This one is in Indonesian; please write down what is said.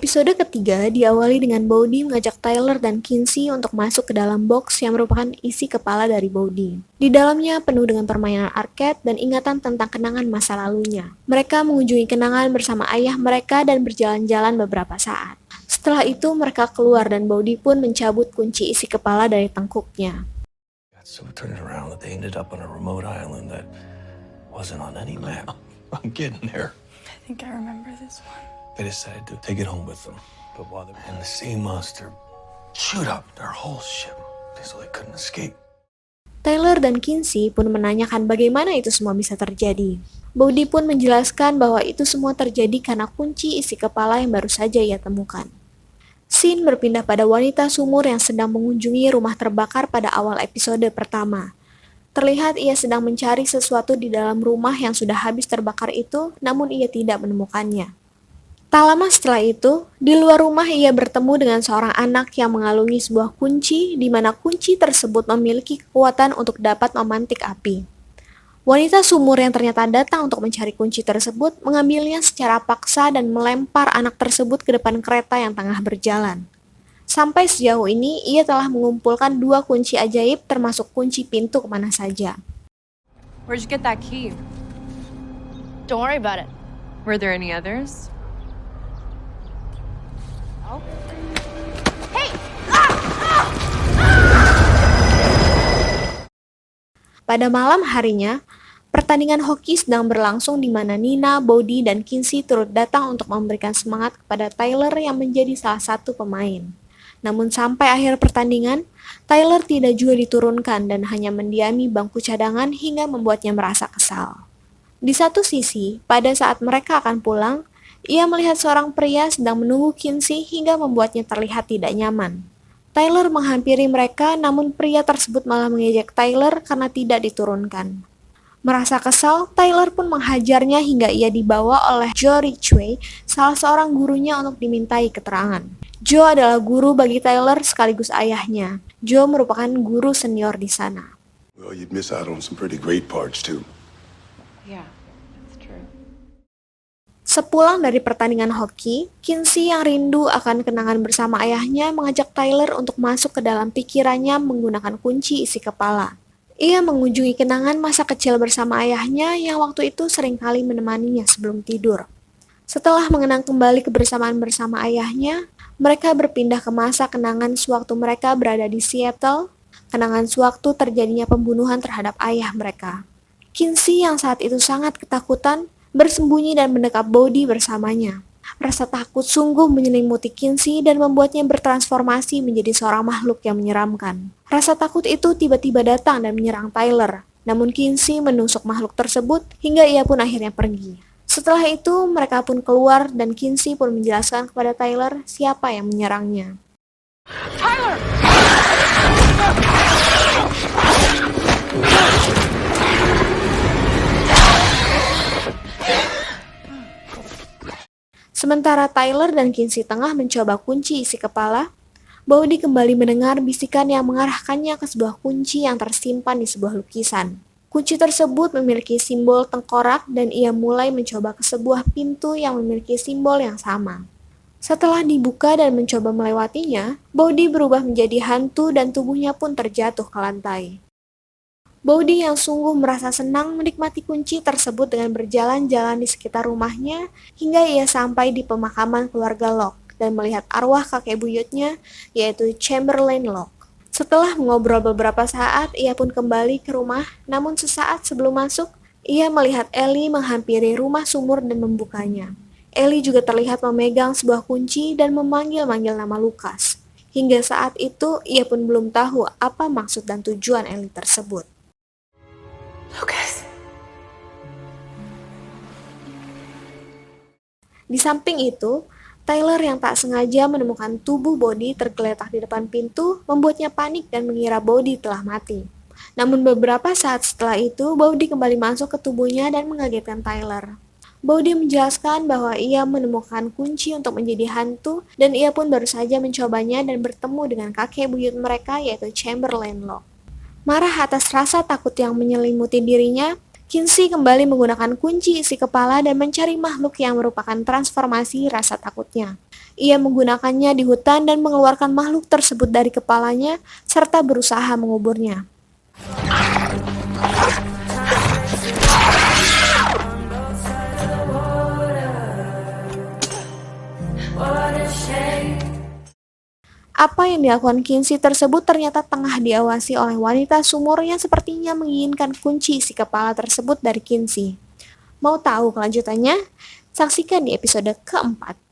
Episode ketiga diawali dengan Bowdy mengajak Tyler dan Kinsey untuk masuk ke dalam box yang merupakan isi kepala dari Bowdy. Di dalamnya penuh dengan permainan arcade dan ingatan tentang kenangan masa lalunya. Mereka mengunjungi kenangan bersama ayah mereka dan berjalan-jalan beberapa saat. Setelah itu mereka keluar dan Bowdy pun mencabut kunci isi kepala dari tengkuknya. So it turned around that they ended up on a remote island that wasn't on any map. I'm getting there. I think I remember this one. They decided to take it home with them. But while they were in the sea monster shoot up their whole ship so they couldn't escape. Tyler dan Kinsey pun menanyakan bagaimana itu semua bisa terjadi. Bowdy pun menjelaskan bahwa itu semua terjadi karena kunci isi kepala yang baru saja ia temukan. Scene berpindah pada wanita sumur yang sedang mengunjungi rumah terbakar pada awal episode pertama. Terlihat ia sedang mencari sesuatu di dalam rumah yang sudah habis terbakar itu, namun ia tidak menemukannya. Tak lama setelah itu, di luar rumah ia bertemu dengan seorang anak yang mengalungi sebuah kunci, di mana kunci tersebut memiliki kekuatan untuk dapat memantik api. Wanita sumur yang ternyata datang untuk mencari kunci tersebut mengambilnya secara paksa dan melempar anak tersebut ke depan kereta yang tengah berjalan. Sampai sejauh ini, ia telah mengumpulkan 2 kunci ajaib termasuk kunci pintu kemana saja. Where'd you get that key? Don't worry about it. Were there any others? Oh. Hey! Pada malam harinya, pertandingan hoki sedang berlangsung di mana Nina, Bowdy, dan Kinsey turut datang untuk memberikan semangat kepada Tyler yang menjadi salah satu pemain. Namun sampai akhir pertandingan, Tyler tidak juga diturunkan dan hanya mendiami bangku cadangan hingga membuatnya merasa kesal. Di satu sisi, pada saat mereka akan pulang, ia melihat seorang pria sedang menunggu Kinsey hingga membuatnya terlihat tidak nyaman. Tyler menghampiri mereka, namun pria tersebut malah mengejek Tyler karena tidak diturunkan. Merasa kesal, Tyler pun menghajarnya hingga ia dibawa oleh Joe Ridgway, salah seorang gurunya untuk dimintai keterangan. Joe adalah guru bagi Tyler sekaligus ayahnya. Joe merupakan guru senior di sana. Well, you'd miss out on some pretty great parts too. Yeah, that's true. Sepulang dari pertandingan hoki, Kinsey yang rindu akan kenangan bersama ayahnya mengajak Tyler untuk masuk ke dalam pikirannya menggunakan kunci isi kepala. Ia mengunjungi kenangan masa kecil bersama ayahnya yang waktu itu seringkali menemaninya sebelum tidur. Setelah mengenang kembali kebersamaan bersama ayahnya, mereka berpindah ke masa kenangan sewaktu mereka berada di Seattle, kenangan sewaktu terjadinya pembunuhan terhadap ayah mereka. Kinsey yang saat itu sangat ketakutan, bersembunyi dan mendekap Bowdy bersamanya. Rasa takut sungguh menyelimuti Kinsey dan membuatnya bertransformasi menjadi seorang makhluk yang menyeramkan. Rasa takut itu tiba-tiba datang dan menyerang Tyler, namun Kinsey menusuk makhluk tersebut hingga ia pun akhirnya pergi. Setelah itu, mereka pun keluar dan Kinsey pun menjelaskan kepada Tyler siapa yang menyerangnya. Tyler! Sementara Tyler dan Kinsey tengah mencoba kunci isi kepala, Bowdy kembali mendengar bisikan yang mengarahkannya ke sebuah kunci yang tersimpan di sebuah lukisan. Kunci tersebut memiliki simbol tengkorak dan ia mulai mencoba ke sebuah pintu yang memiliki simbol yang sama. Setelah dibuka dan mencoba melewatinya, Bowdy berubah menjadi hantu dan tubuhnya pun terjatuh ke lantai. Bowdy yang sungguh merasa senang menikmati kunci tersebut dengan berjalan-jalan di sekitar rumahnya hingga ia sampai di pemakaman keluarga Locke dan melihat arwah kakek buyutnya yaitu Chamberlain Locke. Setelah mengobrol beberapa saat, ia pun kembali ke rumah, namun sesaat sebelum masuk, ia melihat Ellie menghampiri rumah sumur dan membukanya. Ellie juga terlihat memegang sebuah kunci dan memanggil-manggil nama Lucas. Hingga saat itu, ia pun belum tahu apa maksud dan tujuan Ellie tersebut. Lucas. Di samping itu, Tyler yang tak sengaja menemukan tubuh Bowdy tergeletak di depan pintu membuatnya panik dan mengira Bowdy telah mati. Namun beberapa saat setelah itu, Bowdy kembali masuk ke tubuhnya dan mengagetkan Tyler. Bowdy menjelaskan bahwa ia menemukan kunci untuk menjadi hantu dan ia pun baru saja mencobanya dan bertemu dengan kakek buyut mereka yaitu Chamberlain Locke. Marah atas rasa takut yang menyelimuti dirinya, Kinsey kembali menggunakan kunci isi kepala dan mencari makhluk yang merupakan transformasi rasa takutnya. Ia menggunakannya di hutan dan mengeluarkan makhluk tersebut dari kepalanya serta berusaha menguburnya. Apa yang dilakukan Kinsey tersebut ternyata tengah diawasi oleh wanita sumur yang sepertinya menginginkan kunci isi kepala tersebut dari Kinsey. Mau tahu kelanjutannya? Saksikan di episode keempat.